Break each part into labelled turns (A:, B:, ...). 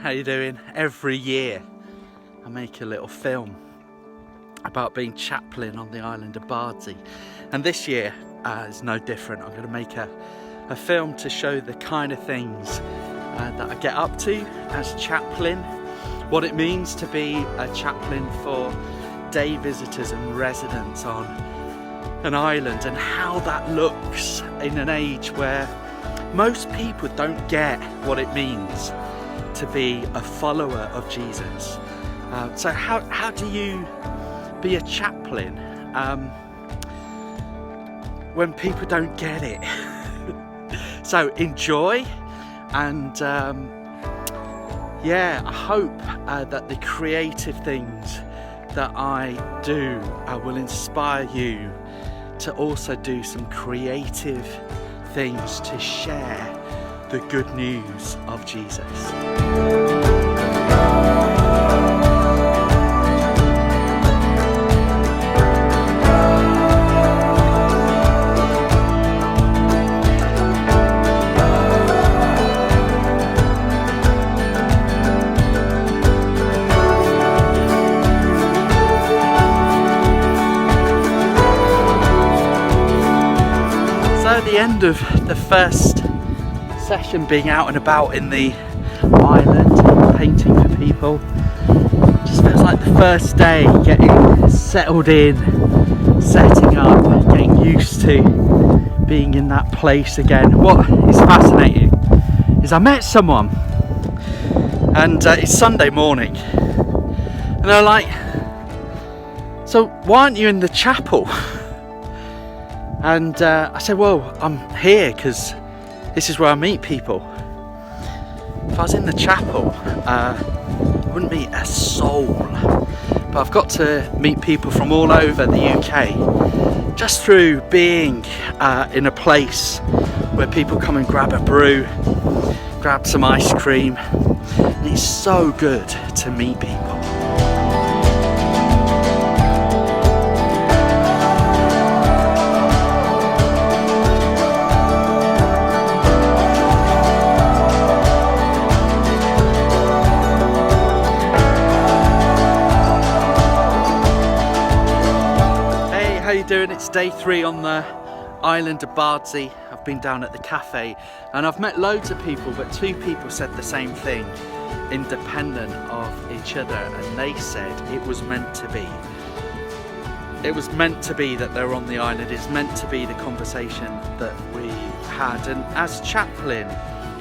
A: how you doing? Every year I make a little film about being chaplain on the island of Bardsey, and this year is no different. I'm going to make a film to show the kind of things that I get up to as chaplain, what it means to be a chaplain for day visitors and residents on an island, and how that looks in an age where most people don't get what it means to be a follower of Jesus. So how do you be a chaplain when people don't get it? So enjoy, and yeah, I hope that the creative things that I do will inspire you to also do some creative things to share the good news of Jesus. At the end of the first session, being out and about in the island, painting for people, just feels like the first day, getting settled in, setting up, getting used to being in that place again. What is fascinating is I met someone, and it's Sunday morning, and they're like, "So why aren't you in the chapel?" And I said, well, I'm here because this is where I meet people. If I was in the chapel, I wouldn't meet a soul. But I've got to meet people from all over the UK just through being in a place where people come and grab a brew, grab some ice cream. And it's so good to meet people. How you doing? It's day 3 on the island of Bardsey. I've been down at the cafe and I've met loads of people, but 2 people said the same thing, independent of each other, and they said it was meant to be. It was meant to be that they were on the island. It's meant to be the conversation that we had. And as chaplain,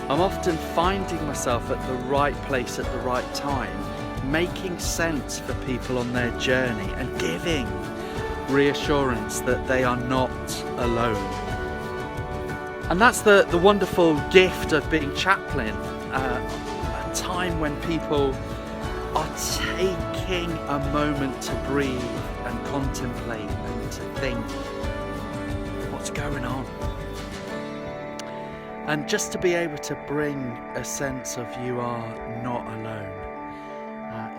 A: I'm often finding myself at the right place at the right time, making sense for people on their journey and giving reassurance that they are not alone. And that's the wonderful gift of being chaplain, a time when people are taking a moment to breathe and contemplate and to think what's going on, and just to be able to bring a sense of you are not alone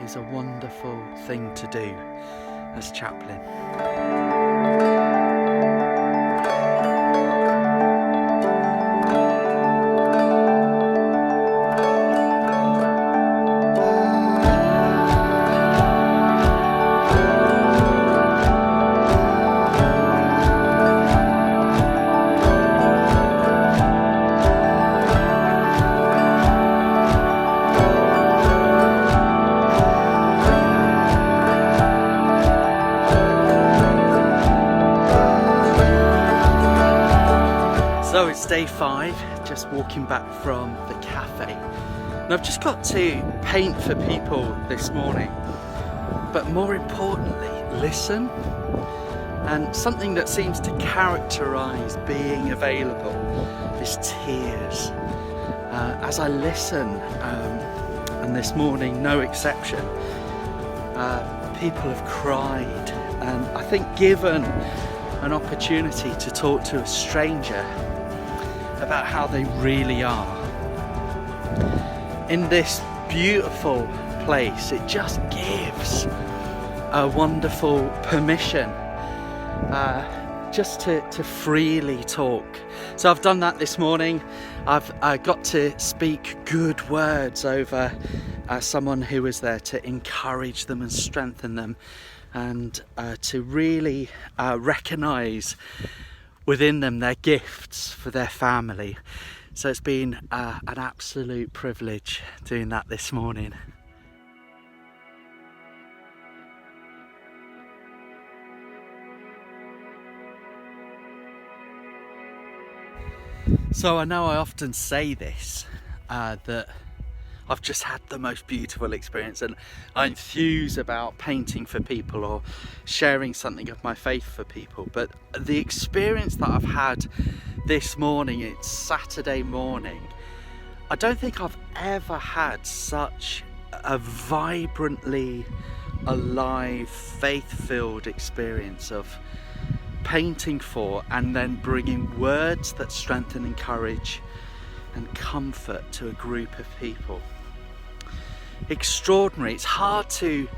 A: is a wonderful thing to do as chaplain. So it's day 5, just walking back from the cafe. And I've just got to paint for people this morning, but more importantly, listen. And something that seems to characterise being available is tears. As I listen, and this morning, no exception, people have cried, and I think given an opportunity to talk to a stranger about how they really are in this beautiful place, it just gives a wonderful permission just to freely talk. So I've done that this morning. I've got to speak good words over someone who was there to encourage them and strengthen them, and to really recognise within them their gifts for their family. So it's been an absolute privilege doing that this morning. So I know I often say this, that I've just had the most beautiful experience, and I enthuse about painting for people or sharing something of my faith for people. But the experience that I've had this morning, it's Saturday morning, I don't think I've ever had such a vibrantly alive, faith-filled experience of painting for and then bringing words that strengthen, encourage and comfort to a group of people. Extraordinary. It's hard to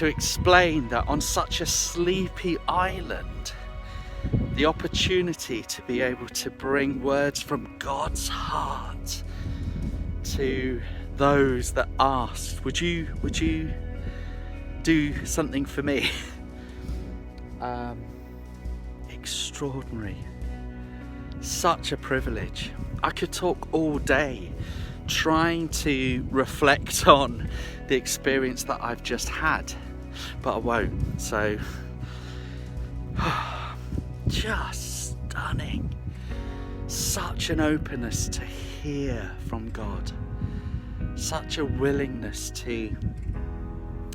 A: explain that on such a sleepy island, the opportunity to be able to bring words from God's heart to those that asked, would you do something for me? Extraordinary. Such a privilege. I could talk all day trying to reflect on the experience that I've just had, but I won't. So just stunning. Such an openness to hear from God, such a willingness to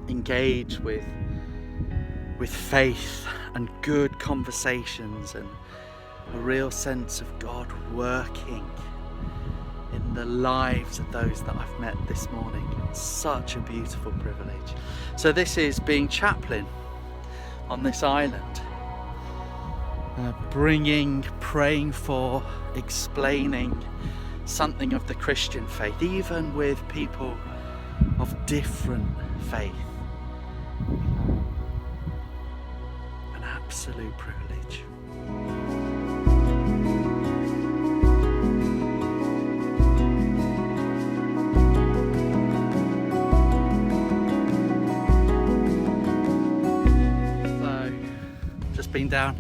A: engage with faith and good conversations, and a real sense of God working in the lives of those that I've met this morning. Such a beautiful privilege. So this is being chaplain on this island, praying for, explaining something of the Christian faith, even with people of different faith. An absolute privilege. Been down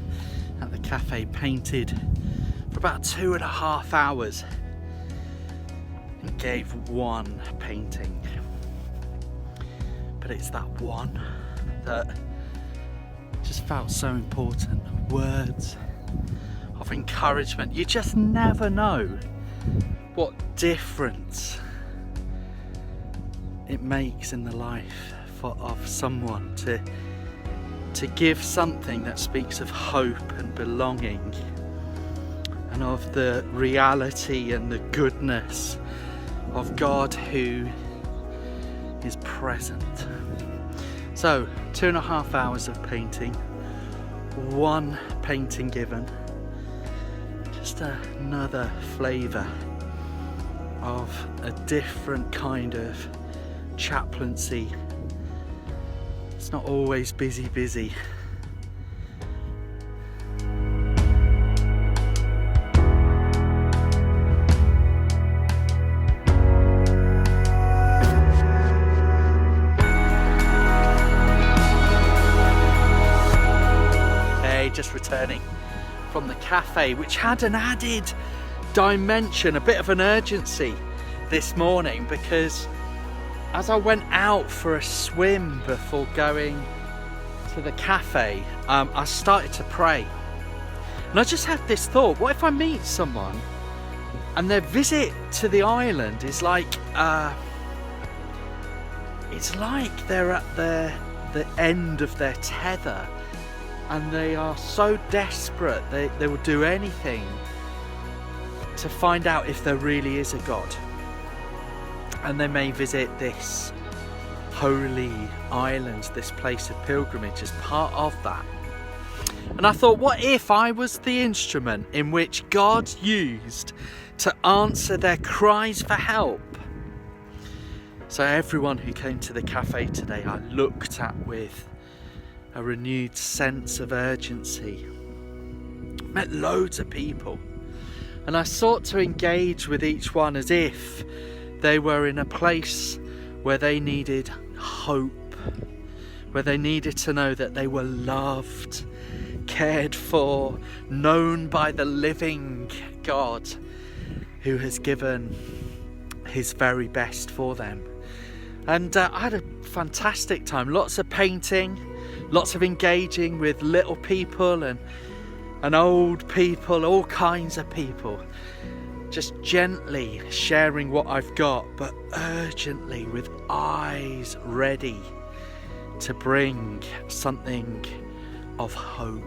A: at the cafe, painted for about 2.5 hours, and gave one painting, but it's that one that just felt so important. Words of encouragement. You just never know what difference it makes in the life of someone to give something that speaks of hope and belonging, and of the reality and the goodness of God who is present. So 2.5 hours of painting, one painting given, just another flavour of a different kind of chaplaincy. It's not always busy. Hey, just returning from the cafe, which had an added dimension, a bit of an urgency this morning, because as I went out for a swim before going to the cafe, I started to pray. And I just had this thought, what if I meet someone and their visit to the island is like, it's like they're at the end of their tether, and they are so desperate they will do anything to find out if there really is a God. And they may visit this holy island, this place of pilgrimage, as part of that. And I thought, what if I was the instrument in which God used to answer their cries for help? So everyone who came to the cafe today, I looked at with a renewed sense of urgency. Met loads of people. And I sought to engage with each one as if they were in a place where they needed hope, where they needed to know that they were loved, cared for, known by the living God who has given his very best for them. And I had a fantastic time. Lots of painting, lots of engaging with little people and old people, all kinds of people. Just gently sharing what I've got, but urgently with eyes ready to bring something of hope.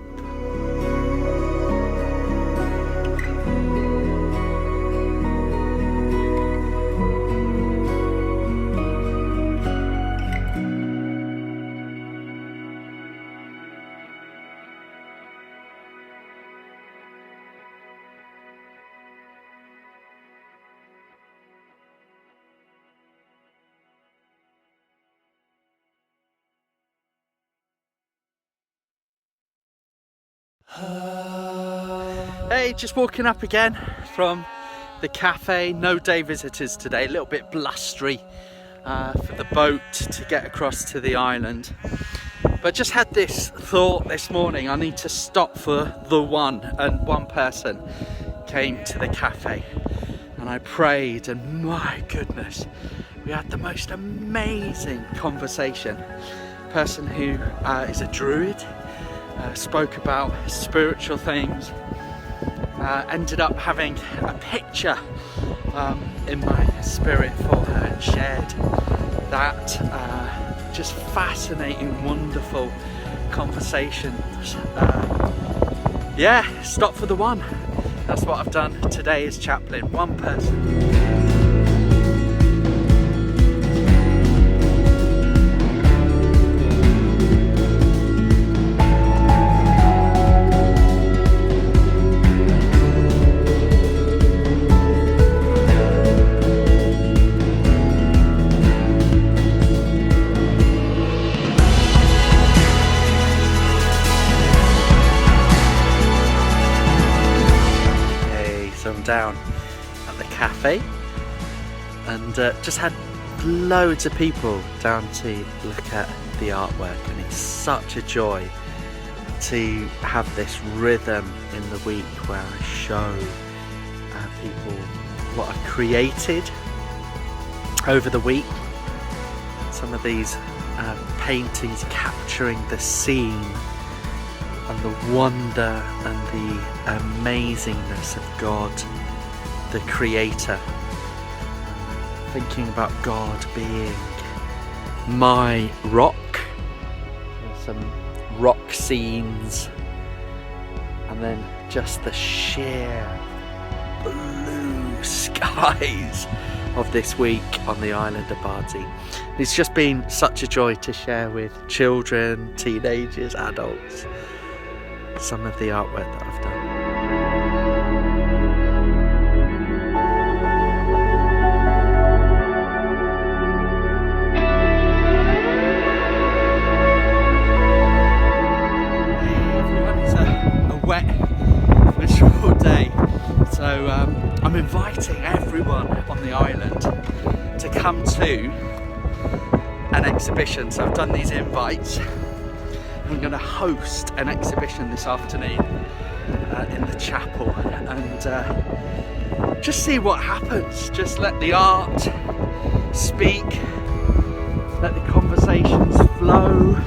A: Hey, just walking up again from the cafe. No day visitors today, a little bit blustery for the boat to get across to the island. But just had this thought this morning, I need to stop for the one, and one person came to the cafe and I prayed, and my goodness, we had the most amazing conversation. A person who is a druid, spoke about spiritual things, ended up having a picture in my spirit for her and shared that just fascinating, wonderful conversations. Yeah, stop for the one. That's what I've done today as chaplain, one person. Down at the cafe and just had loads of people down to look at the artwork, and it's such a joy to have this rhythm in the week where I show people what I've created over the week. Some of these paintings capturing the scene and the wonder and the amazingness of God, the Creator. Thinking about God being my rock. There's some rock scenes, and then just the sheer blue skies of this week on the island of Bardsey. It's just been such a joy to share with children, teenagers, adults, some of the artwork that I've done. Hey everyone, it's a wet, miserable day, so I'm inviting everyone on the island to come to an exhibition. So I've done these invites. I'm going to host an exhibition this afternoon in the chapel, and just see what happens. Just let the art speak, let the conversations flow.